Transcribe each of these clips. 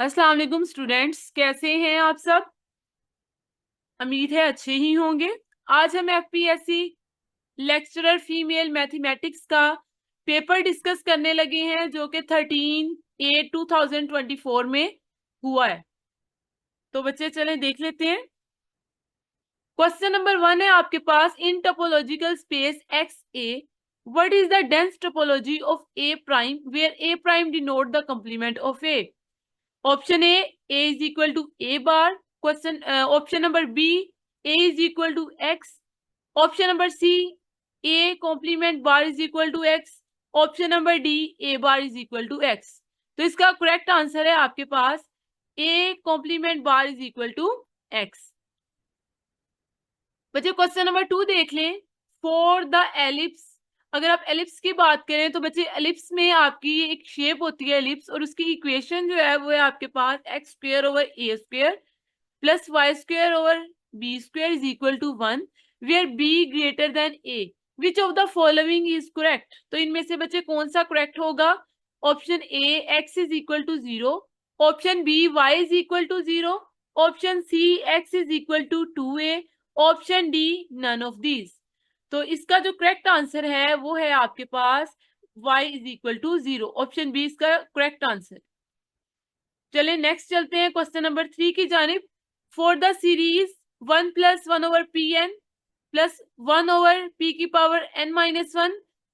अस्सलाम वालेकुम स्टूडेंट्स, कैसे हैं आप सब। उम्मीद है अच्छे ही होंगे। आज हम एफपीएससी लेक्चरर फीमेल मैथमेटिक्स का पेपर डिस्कस करने लगे हैं जो कि 13/8/2024 में हुआ है। तो बच्चे चलें देख लेते हैं। क्वेश्चन नंबर 1 है आपके पास, in topological space X A what is the dense topology of A prime where A prime denote the complement of A. Option A is equal to A bar. Question option number B, A is equal to X. Option number C, A complement bar is equal to X. Option number D, A bar is equal to x. तो इसका correct answer है आपके पास A complement bar is equal to x. बच्चे question number 2 देख लें। For the ellipse, अगर आप एलिप्स की बात करें तो बच्चे एलिप्स में आपकी एक शेप होती है एलिप्स, और उसकी इक्वेशन जो है वो है आपके पास X square over A square plus Y square over B square is equal to 1 where B greater than A. Which of the following is correct. तो इनमें से बच्चे कौन सा करेक्ट होगा। Option A x is equal to 0, option B Y is equal to 0, option C X is equal to 2a, option D none of these. तो इसका जो करेक्ट आंसर है वो है आपके पास y is equal to 0। Option B इसका correct answer. चलिए नेक्स्ट चलते हैं क्वेश्चन नंबर 3 की जानिब। For the series 1 plus 1 over P N plus 1 over P की power n minus 1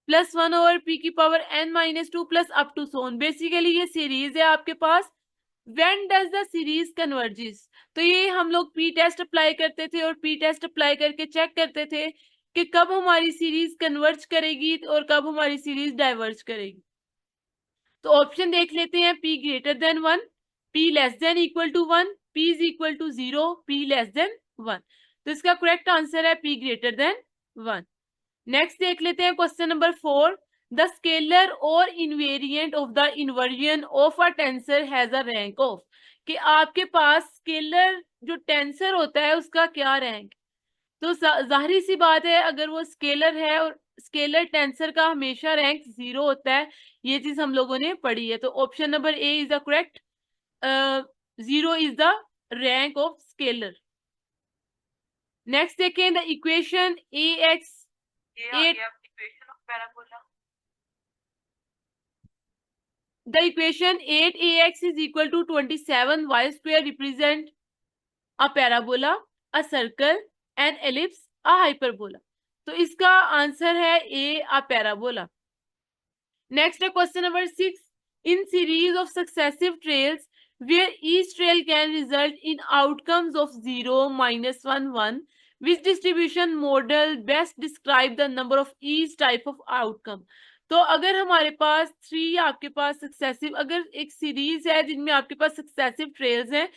plus 1 over P की power n minus 2 plus up to so on. Basically ये series है आपके पास। When does the series converges. तो ये हम लोग पी टेस्ट अप्लाई करते थे और पी टेस्ट अप्लाई करके चेक करते थे कि कब हमारी सीरीज कन्वर्ज करेगी और कब हमारी सीरीज डाइवर्ज करेगी। तो ऑप्शन देख लेते हैं, p greater than 1, p less than equal to 1, p is equal to 0, p less than 1। तो इसका करेक्ट आंसर है पी ग्रेटर देन 1। नेक्स्ट देख लेते हैं क्वेश्चन नंबर 4। द स्केलर और invariant of the inversion of a tensor has a rank of. कि आपके पास scalar जो टेंसर होता है उसका क्या रैंक। तो जाहिर सी बात है, अगर वो स्केलर है और स्केलर टेंसर का हमेशा रैंक 0 होता है। ये चीज हम लोगों ने पढ़ी है। तो option number A is the correct. 0 is the rank of scalar. Next देखें, the equation A X equation of parabola. The equation 8ax is equal to 27y square represent a parabola, a circle, an ellipse, a hyperbola. तो इसका answer है ए a parabola. Next है question number 6. In series of successive trails where each trail can result in outcomes of 0, -1, 1, which distribution model best describe the number of each type of outcome. तो अगर हमारे पास 3 आपके पास successive, अगर एक series है जिनमें आपके पास सक्सेसिव ट्रेल्स हैं,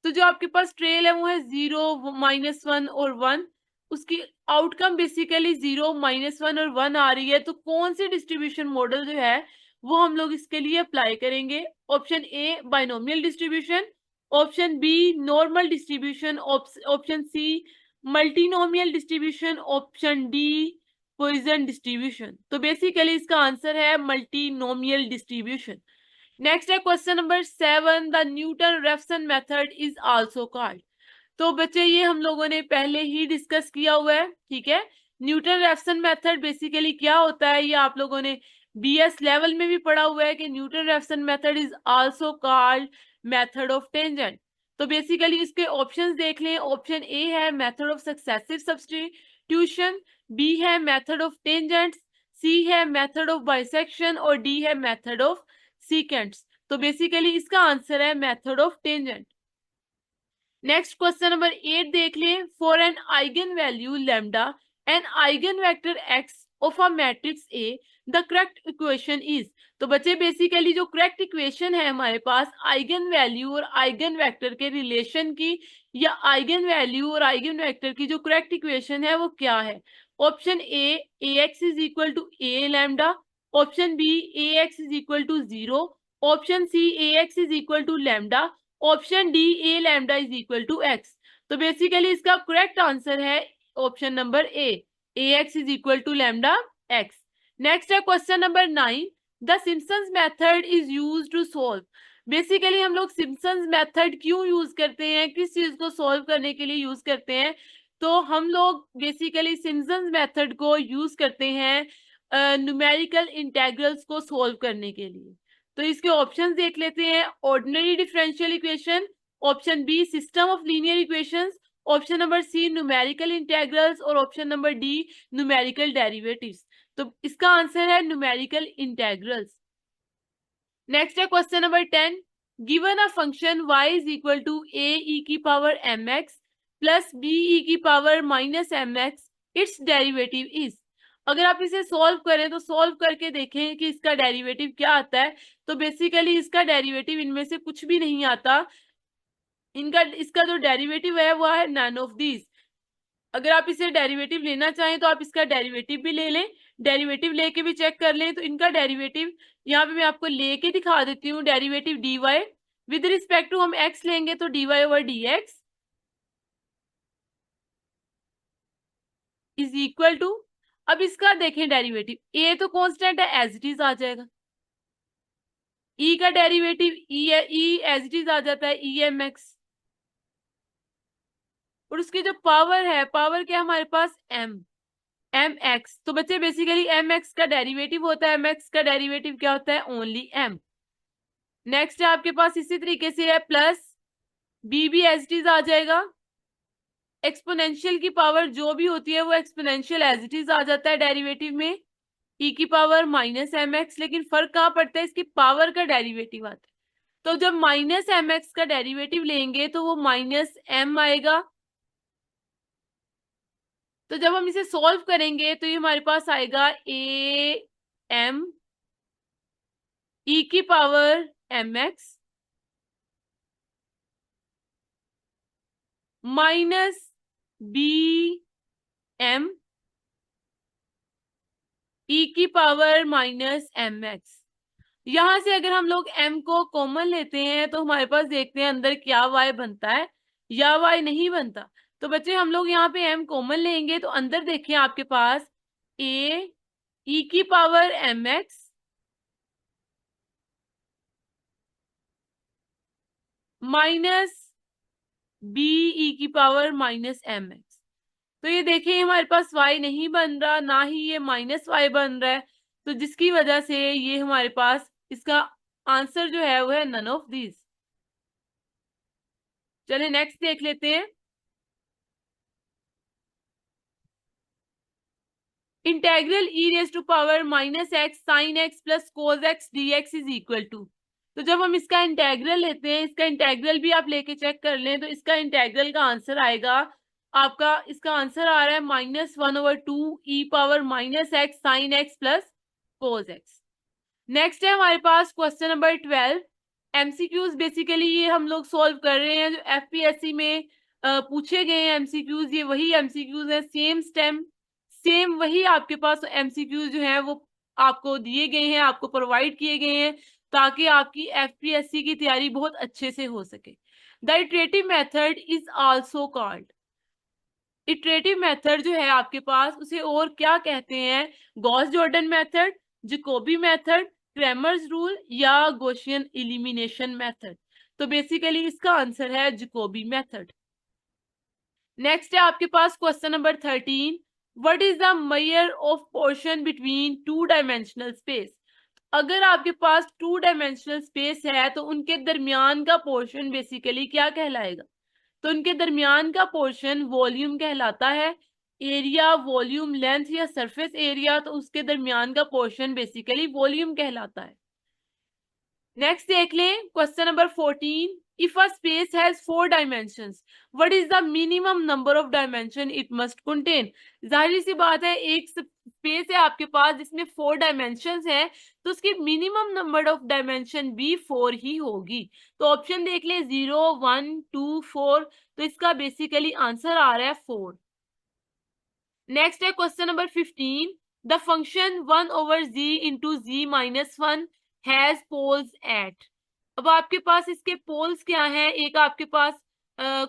तो जो आपके पास ट्रेल है वो है 0, -1 और 1। उसकी आउटकम बेसिकली 0, -1 और 1 आ रही है। तो कौन सी डिस्ट्रीब्यूशन मॉडल जो है वो हम लोग इसके लिए अप्लाई करेंगे। Option A binomial distribution, option B normal distribution, option C multinomial distribution, option D Poisson distribution. तो बेसिकली इसका आंसर है मल्टीनोमियल डिस्ट्रीब्यूशन। नेक्स्ट है question number 7। The Newton Raphson method is also called. तो बच्चे ये हम लोगों ने पहले ही डिस्कस किया हुआ है, ठीक है। न्यूटन रेफसन मेथड बेसिकली क्या होता है ये आप लोगों ने बीएस लेवल में भी पढ़ा हुआ है कि Newton Raphson method is also called method of tangent. तो बेसिकली इसके ऑप्शंस देख लें। ऑप्शन ए है method of successive substitution, B है मेथड ऑफ टेंजेंट्स, सी है मेथड ऑफ बाइसेक्शन और डी है मेथड ऑफ सीकेंट्स। तो बेसिकली इसका आंसर है method of tangent. Next question number 8 देख लें। For an eigen value lambda an eigen vector X of a matrix A the correct equation is. तो बच्चे basically जो करेक्ट इक्वेशन है हमारे पास आइगन वैल्यू और आइगन वेक्टर के रिलेशन की, या आइगन वैल्यू और आइगन वेक्टर की जो करेक्ट इक्वेशन है वो क्या है। Option A x is equal to A lambda, option B A x is equal to 0, option C A x is equal to lambda, option D A lambda is equal to x. तो basically इसका correct answer है option number A x is equal to lambda X. Next है question number 9। The Simpson's method is used to solve. Basically हम लोग Simpson's method क्यों use करते हैं, किस चीज को सॉल्व करने के लिए यूज करते हैं? तो हम लोग बेसिकली सिम्पसन्स मेथड को यूज करते हैं न्यूमेरिकल इंटेग्रल्स को सॉल्व करने के लिए। तो इसके ऑप्शंस देख लेते हैं। Ordinary differential equation, option B system of linear equations, option number C numerical integrals और option number D numerical derivatives. तो इसका आंसर है न्यूमेरिकल इंटेग्रल्स। नेक्स्ट है question number 10। Given a function y is equal to a e की power mx plus b e की power minus mx, its derivative is. अगर आप इसे solve करें तो सॉल्व करके देखें कि इसका डेरिवेटिव क्या आता है। तो बेसिकली इसका डेरिवेटिव इनमें से कुछ भी नहीं आता। इसका जो डेरिवेटिव है वो है नन ऑफ दीज। अगर आप इसे डेरिवेटिव लेना चाहें तो आप इसका डेरिवेटिव भी ले लें, डेरिवेटिव लेके भी चेक कर लें। तो इनका डेरिवेटिव यहाँ पे मैं आपको लेके दिखा देती हूँ। Derivative dy with respect to हम x लेंगे तो dy over dx is equal to, अब इसका देखें डेरिवेटिव, a तो कांस्टेंट है एज इट इज आ जाएगा, e का derivative e as it is आ जाता है emx, और उसकी जो पावर है, पावर क्या हमारे पास mx। तो बच्चे बेसिकली mx का डेरिवेटिव होता है, mx का डेरिवेटिव क्या होता है? Only m। नेक्स्ट है आपके पास इसी तरीके से है प्लस b भी एज इट इज आ जाएगा। एक्सपोनेंशियल की पावर जो भी होती है वो एक्सपोनेंशियल एज इट इज आ जाता है डेरिवेटिव में, e की पावर माइनस mx। लेकिन फर्क कहाँ पड़ता है? इसकी पावर का डेरिवेटिव आता है। तो जब माइनस mx का डेरिवेटिव लेंगे तो वो माइनस m आएगा। तो जब हम इसे सॉल्व करेंगे तो ये हमारे पास आएगा a m e की power mx minus b m e की पावर माइनस mx। यहां से अगर हम लोग m को कॉमन लेते हैं तो हमारे पास देखते हैं अंदर क्या y बनता है या y नहीं बनता। तो बच्चे हम लोग यहाँ पे m कॉमन लेंगे तो अंदर देखिए आपके पास a e की power mx minus b e की पावर माइनस mx। तो ये देखिए हमारे पास y नहीं बन रहा, ना ही ये माइनस y बन रहा है, तो जिसकी वजह से ये हमारे पास इसका आंसर जो है वो है नन ऑफ दीज। चलिए नेक्स्ट देख लेते हैं। Integral e raise to power minus x sine x plus cos x d x is equal to. तो जब हम इसका इंटेग्रल लेते हैं, इसका इंटेग्रल भी आप लेके चेक कर लें, तो इसका इंटेग्रल का आंसर आएगा आपका, इसका आंसर आ रहा है -1/2 e power minus x sine x plus cos x. Next है हमारे पास क्वेश्चन नंबर 12। एमसीक्यूज बेसिकली ये हम लोग सॉल्व कर रहे हैं जो एफपीएससी में पूछे गए हैं एमसीक्यूज। ये वही एमसीक्यूज है, सेम स्टेम, सेम वही आपके पास एमसीक्यूज जो है वो आपको दिए गए हैं, आपको प्रोवाइड किए गए हैं, ताकि आपकी एफपीएससी की तैयारी बहुत अच्छे से हो सके। The iterative method is also called, iterative method जो है आपके पास उसे और क्या कहते हैं? Gauss Jordan method, Jacobi method, Cramer's rule या गॉसियन एलिमिनेशन मेथड। तो बेसिकली इसका आंसर है जैकोबी मेथड। नेक्स्ट है आपके पास question number 13। What is the measure of portion between two dimensional space? अगर आपके पास टू डायमेंशनल स्पेस है तो उनके दरमियान का पोर्शन बेसिकली क्या कहलाएगा? तो उनके दरमियान का पोर्शन वॉल्यूम कहलाता है। एरिया, वॉल्यूम, लेंथ या सरफेस एरिया, तो उसके दरमियान का पोर्शन बेसिकली वॉल्यूम कहलाता है। नेक्स्ट देख लें question number 14। If a space has 4 dimensions, what is the minimum number of dimension it must contain? जाहिर सी बात है, एक स्पेस है आपके पास जिसमें 4 डायमेंशंस हैं, तो उसकी मिनिमम नंबर ऑफ डायमेंशन भी 4 ही होगी। तो ऑप्शन देख लें 0, 1, 2, 4, तो इसका बेसिकली आंसर आ रहा है 4। नेक्स्ट है question number 15। The function 1/z into z minus 1 has poles at. अब आपके पास इसके पोल्स क्या हैं? एक आपके पास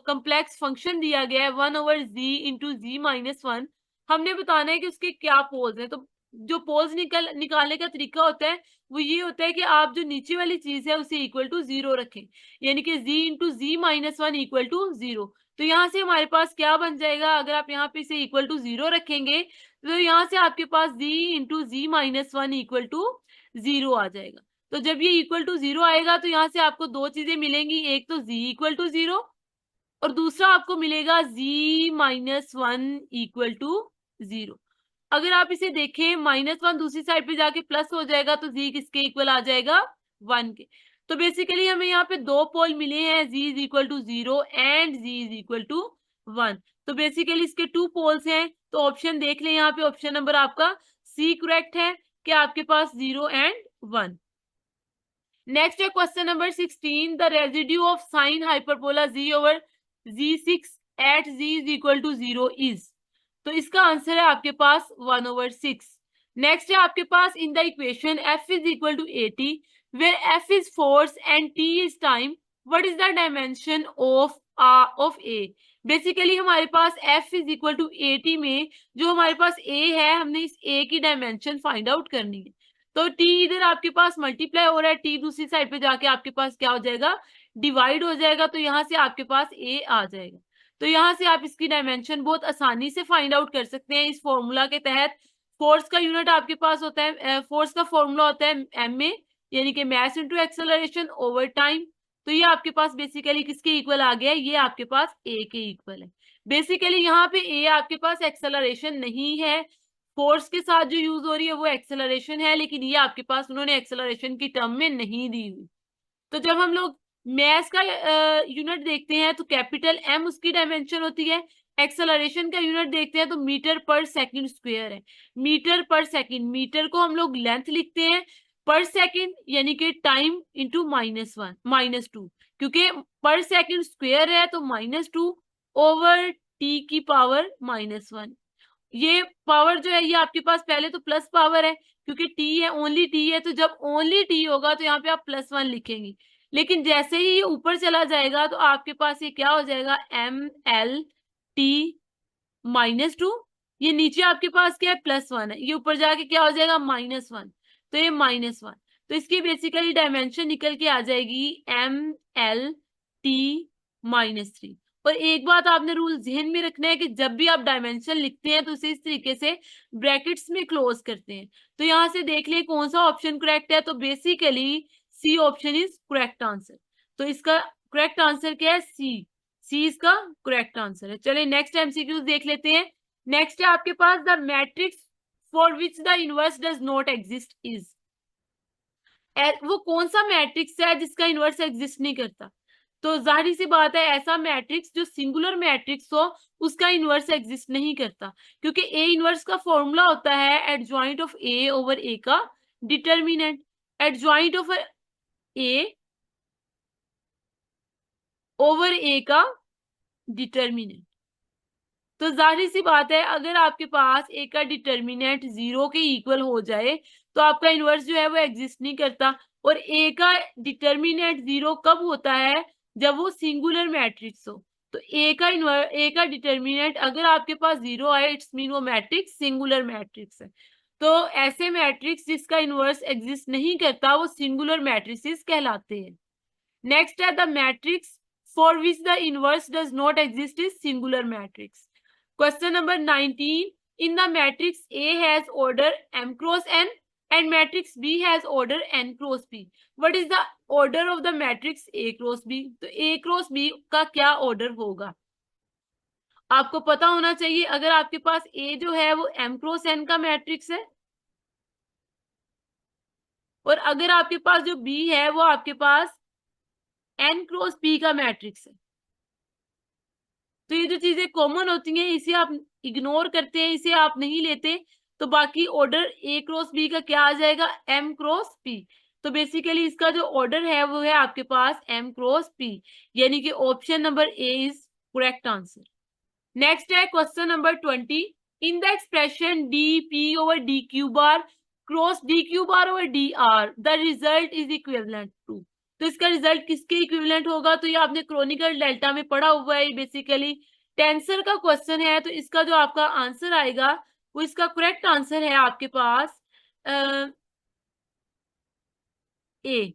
कम्प्लेक्स फंक्शन दिया गया है 1/z इंटू z माइनस 1। हमने बताना है कि उसके क्या पोल्स हैं। तो जो पोल्स निकालने का तरीका होता है वो ये होता है कि आप जो नीचे वाली चीज है उसे इक्वल टू 0 रखें, यानी कि z into z minus one equal to 0। तो यहाँ से हमारे पास क्या बन जाएगा, अगर आप यहाँ पे इसे इक्वल टू 0 रखेंगे तो यहाँ से आपके पास z into z minus one equal to 0 आ जाएगा। तो जब ये इक्वल टू 0 आएगा तो यहाँ से आपको दो चीजें मिलेंगी, एक तो z इक्वल टू 0 और दूसरा आपको मिलेगा z minus one equal to 0। अगर आप इसे देखें माइनस वन दूसरी साइड पे जाके प्लस हो जाएगा तो z किसके इक्वल आ जाएगा, 1 के। तो बेसिकली हमें यहाँ पे दो पोल मिले हैं, z is equal to 0 and z is equal to 1। तो बेसिकली इसके टू पोल्स हैं, तो ऑप्शन देख लें यहाँ पे, ऑप्शन नंबर आपका सी करेक्ट है कि आपके पास 0 एंड 1। नेक्स्ट है question number 16, the residue of sine hyperbola z over z6 at z is equal to 0 is. तो इसका आंसर है आपके पास 1/6। नेक्स्ट है आपके पास in the equation f is equal to 80 where f is force and t is time, what is the dimension of a। Basically हमारे पास f is equal to 80 में जो हमारे पास a है, हमने इस a की डायमेंशन फाइंड आउट करनी है। तो t इधर आपके पास मल्टीप्लाई हो रहा है, t दूसरी साइड पे जाके आपके पास क्या हो जाएगा, डिवाइड हो जाएगा। तो यहाँ से आपके पास a आ जाएगा। तो यहाँ से आप इसकी डायमेंशन बहुत आसानी से फाइंड आउट कर सकते हैं इस फॉर्मूला के तहत। फोर्स का यूनिट आपके पास होता है, फोर्स का फॉर्मूला होता है एम ए, यानी कि mass into acceleration over time. तो ये आपके पास बेसिकली किसके इक्वल आ गया है, ये आपके पास ए के इक्वल है। बेसिकली यहाँ पे ए आपके पास एक्सेलरेशन नहीं है, फोर्स के साथ जो यूज हो रही है वो एक्सेलरेशन है, लेकिन ये आपके पास उन्होंने एक्सेलरेशन की टर्म में नहीं दी हुई। तो जब हम लोग मैस का यूनिट देखते हैं तो कैपिटल एम उसकी डायमेंशन होती है, एक्सेलरेशन का यूनिट देखते हैं तो मीटर पर सेकंड स्क्वायर है। मीटर पर सेकंड, मीटर को हम लोग लेंथ लिखते हैं, पर सेकंड यानी कि टाइम इंटू -1 -2, क्योंकि पर सेकंड स्क्वायर है तो -2 ओवर टी की पावर -1। ये पावर जो है ये आपके पास पहले तो प्लस पावर है क्योंकि टी है, ओनली टी है, तो जब ओनली टी होगा तो यहाँ पे आप +1 लिखेंगे। लेकिन जैसे ही ये ऊपर चला जाएगा तो आपके पास ये क्या हो जाएगा, MLT -2। ये नीचे आपके पास क्या है, +1 है, ये ऊपर जाके क्या हो जाएगा, -1। तो ये -1, तो इसकी बेसिकली डायमेंशन निकल के आ जाएगी MLT -3। और एक बात आपने रूल जहन में रखना है कि जब भी आप डायमेंशन लिखते हैं तो उसे इस तरीके से ब्रैकेट्स में क्लोज करते हैं। तो यहाँ से देख लें कौन सा ऑप्शन करेक्ट है, तो basically C option is correct answer. तो इसका करेक्ट आंसर क्या है, सी इसका करेक्ट आंसर है। चलिए नेक्स्ट एमसीक्यू देख लेते हैं। नेक्स्ट है आपके पास the matrix for which the inverse does not exist is. वो कौन सा मैट्रिक्स है जिसका इनवर्स एग्जिस्ट नहीं करता। तो जाहिर सी बात है ऐसा मैट्रिक्स जो सिंगुलर मैट्रिक्स हो उसका इनवर्स एग्जिस्ट नहीं करता, क्योंकि ए इनवर्स का फॉर्मूला होता है adjoint of A over A का determinant, adjoint of A over A का डिटर्मिनेंट। तो जाहिर सी बात है अगर आपके पास ए का डिटर्मिनेंट 0 के इक्वल हो जाए तो आपका इनवर्स जो है वो एग्जिस्ट नहीं करता। और ए का डिटर्मिनेंट 0 कब होता है, जब वो सिंगुलर मैट्रिक्स हो। तो ए का डिटर्मिनेंट अगर आपके पास 0 आए इट्स मीन वो मैट्रिक्स सिंगुलर मैट्रिक्स है। तो ऐसे मैट्रिक्स जिसका इनवर्स एग्जिस्ट नहीं करता वो सिंगुलर मैट्रिसेस कहलाते हैं। नेक्स्ट है the matrix for which the inverse does not exist is singular matrix. Question number 19. In the matrix A has order m cross n and matrix B has order n cross b. What is the order of the matrix A cross B? तो A cross B का क्या order होगा आपको पता होना चाहिए। अगर आपके पास A जो है वो m cross n का मैट्रिक्स है और अगर आपके पास जो B है वो आपके पास n cross b का मैट्रिक्स है, तो ये जो चीजें कॉमन होती हैं इसे आप इग्नोर करते हैं, इसे आप नहीं लेते, तो बाकी ऑर्डर ए क्रॉस बी का क्या आ जाएगा, एम क्रॉस पी। तो बेसिकली इसका जो ऑर्डर है वो है आपके पास एम क्रॉस पी, यानी कि option number A is correct answer. Next है question number 20। In the expression D P over D Q bar cross D Q bar over D R the result is equivalent to. तो इसका result किसके equivalent होगा, तो ये आपने chronicle delta में पढ़ा हुआ है, बेसिकली टेंसर का क्वेश्चन है। तो इसका जो आपका आंसर आएगा वो इसका करेक्ट आंसर है आपके पास ए।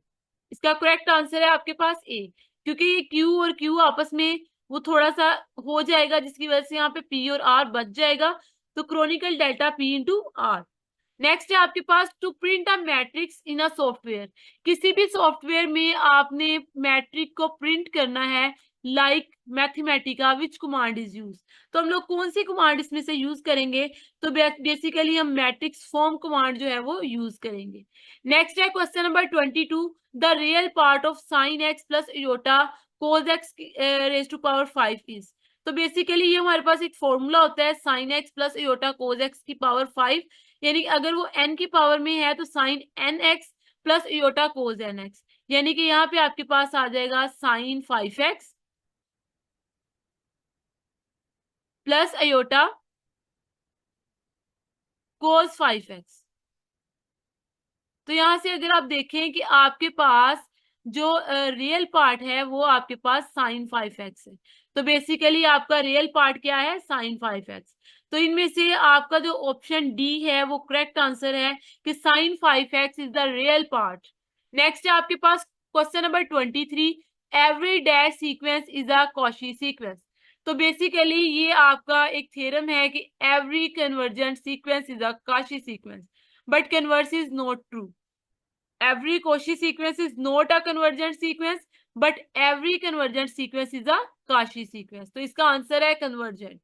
इसका करेक्ट आंसर है आपके पास ए, क्योंकि ये क्यू और क्यू आपस में वो थोड़ा सा हो जाएगा, जिसकी वजह से यहाँ पे पी और आर बच जाएगा, तो chronicle delta P into R. Next है आपके पास to print a matrix in a software. किसी भी सॉफ्टवेयर में आपने मैट्रिक को प्रिंट करना है, like Mathematica, which command is use. तो हम लोग कौन सी कमांड इसमें से यूज करेंगे, तो बेसिकली हम मैट्रिक्स फॉर्म कमांड जो है वो यूज करेंगे। नेक्स्ट है question number 22, the real part of sine x plus iota cos X raise to power 5 is. तो बेसिकली ये हमारे पास एक फॉर्मूला होता है sine x plus iota cos X की पावर 5, यानी कि अगर वो n की पावर में है तो sign N x plus iota कोस एन एक्स, यानी कि यहाँ पे आपके पास आ जाएगा साइन 5x प्लस अयोटा कोस 5x। तो यहां से अगर आप देखें कि आपके पास जो रियल पार्ट है वो आपके पास साइन 5x है, तो बेसिकली आपका रियल पार्ट क्या है, साइन 5x। तो इनमें से आपका जो ऑप्शन डी है वो करेक्ट आंसर है कि sine 5x is the real part. Next है आपके पास question number 23, every dash sequence is a Cauchy sequence. तो बेसिकली ये आपका एक थ्योरम है कि every convergent sequence is a Cauchy sequence, but converse is not true. Every Cauchy sequence is not a convergent sequence, but every convergent sequence is a Cauchy sequence. तो इसका answer है convergent.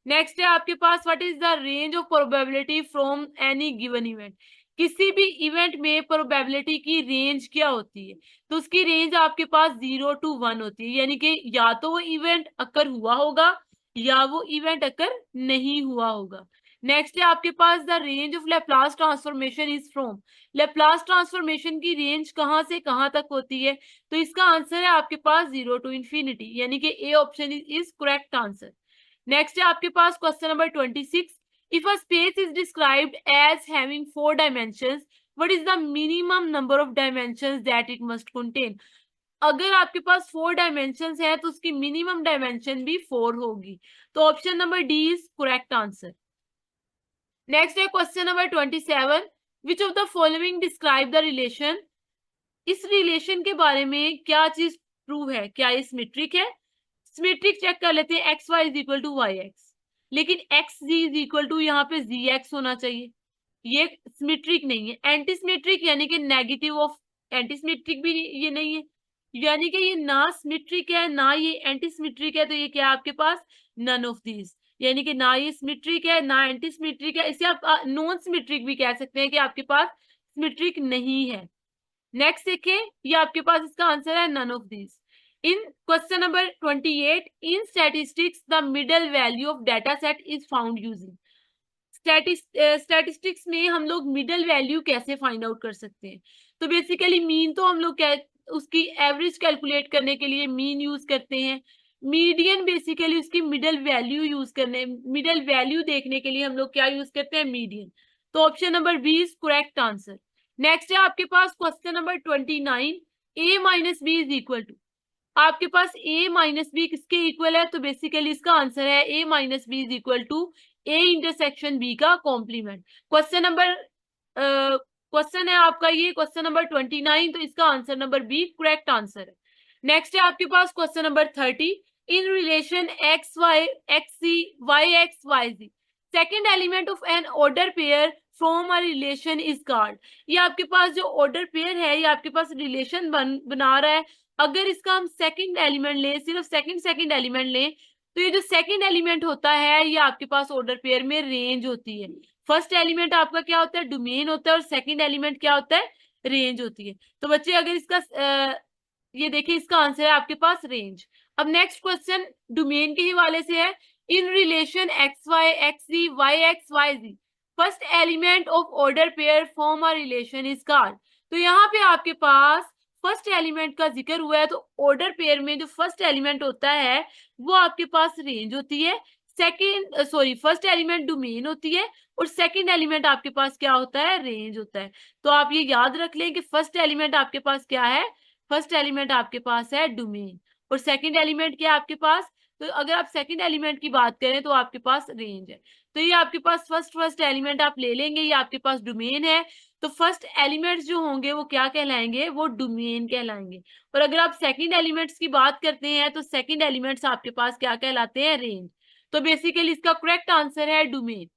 Next है आपके पास what is the range of probability from any given event. किसी भी event में probability की रेंज क्या होती है, तो उसकी रेंज आपके पास 0 to 1 होती है, यानी कि या तो वो इवेंट अकर हुआ होगा या वो इवेंट अकर नहीं हुआ होगा। नेक्स्ट है आपके पास the range of Laplace transformation is from. Laplace transformation की रेंज कहां से कहां तक होती है, तो इसका आंसर है आपके पास 0 to infinity, यानी कि A option is correct answer. Next है आपके पास question number 26, if a space is described as having 4 dimensions, what is the minimum number of dimensions that it must contain. अगर आपके पास 4 डायमेंशंस है तो उसकी मिनिमम डायमेंशन भी 4 होगी, तो option number D is correct answer. Next है question number 27, which of the following describe the relation. इस रिलेशन के बारे में क्या चीज प्रूव है, क्या ये सिमेट्रिक है। सिमेट्रिक चेक कर लेते हैं, X Y is equal to Y X, लेकिन X G is equal to यहाँ पे जी एक्स होना चाहिए, ये सिमेट्रिक नहीं है। एंटी सिमेट्रिक यानी कि नेगेटिव ऑफ एंटी सिमेट्रिक भी ये नहीं है, यानी कि ये ना सिमेट्रिक है ना ये एंटी सिमेट्रिक है, तो ये क्या है आपके पास, नन ऑफ दीज, यानी कि ना ये सिमेट्रिक है ना एंटी सिमेट्रिक है। इसे आप नॉन सिमेट्रिक भी कह सकते हैं कि आपके पास सिमेट्रिक नहीं है। नेक्स्ट देखिए, ये आपके पास इसका आंसर है none of this. In question number 28, in statistics the middle value of data set is found using. Statistics में हम लोग मिडल वैल्यू कैसे फाइंड आउट कर सकते हैं, तो बेसिकली मीन तो हम लोग उसकी एवरेज कैलकुलेट करने के लिए मीन यूज करते हैं, मीडियन बेसिकली उसकी मिडल वैल्यू यूज करने, मिडल वैल्यू देखने के लिए हम लोग क्या यूज करते हैं, मीडियन। तो option number B is correct answer. Next है आपके पास question number 29, a minus B is equal to. आपके पास a माइनस बी किसके इक्वल है, तो बेसिकली इसका आंसर है a minus B is equal to a intersection b का कॉम्प्लीमेंट। क्वेश्चन है आपका ये क्वेश्चन नंबर 29, तो इसका answer number B correct answer है। नेक्स्ट है आपके पास question number 30, in relation x y x C y x y z, second element of an order pair from a relation is called. ये आपके पास जो order pair है ये आपके पास रिलेशन बना रहा है, अगर इसका हम सेकंड एलिमेंट लें, सिर्फ सेकंड एलिमेंट लें, तो ये जो सेकंड एलिमेंट होता है ये आपके पास ऑर्डर पेयर में रेंज होती है। फर्स्ट एलिमेंट आपका क्या होता है, डोमेन होता है, और सेकंड एलिमेंट क्या होता है, रेंज होती है। तो बच्चे अगर इसका ये देखिए इसका आंसर है आपके पास रेंज। अब नेक्स्ट क्वेश्चन डोमेन के ही वाले से है, in relation x y x z y x y z, first element of order pair form a relation is called. तो यहाँ पे आपके पास फर्स्ट एलिमेंट का जिक्र हुआ है, तो ऑर्डर पेयर में जो फर्स्ट एलिमेंट होता है वो आपके पास रेंज होती है, फर्स्ट एलिमेंट डोमेन होती है, और सेकंड एलिमेंट आपके पास क्या होता है, रेंज होता है। तो आप ये याद रख लें कि फर्स्ट एलिमेंट आपके पास क्या है, फर्स्ट एलिमेंट आपके पास है डोमेन, और सेकंड एलिमेंट क्या है आपके पास, तो अगर आप सेकंड एलिमेंट की बात करें तो आपके पास रेंज है। तो ये आपके पास फर्स्ट एलिमेंट आप ले लेंगे, ये आपके पास डोमेन है। तो फर्स्ट एलिमेंट्स जो होंगे वो क्या कहलाएंगे, वो डोमेन कहलाएंगे। और अगर आप सेकंड एलिमेंट्स की बात करते हैं तो सेकंड एलिमेंट्स आपके पास क्या कहलाते हैं, रेंज। तो बेसिकली इसका करेक्ट आंसर है डोमेन।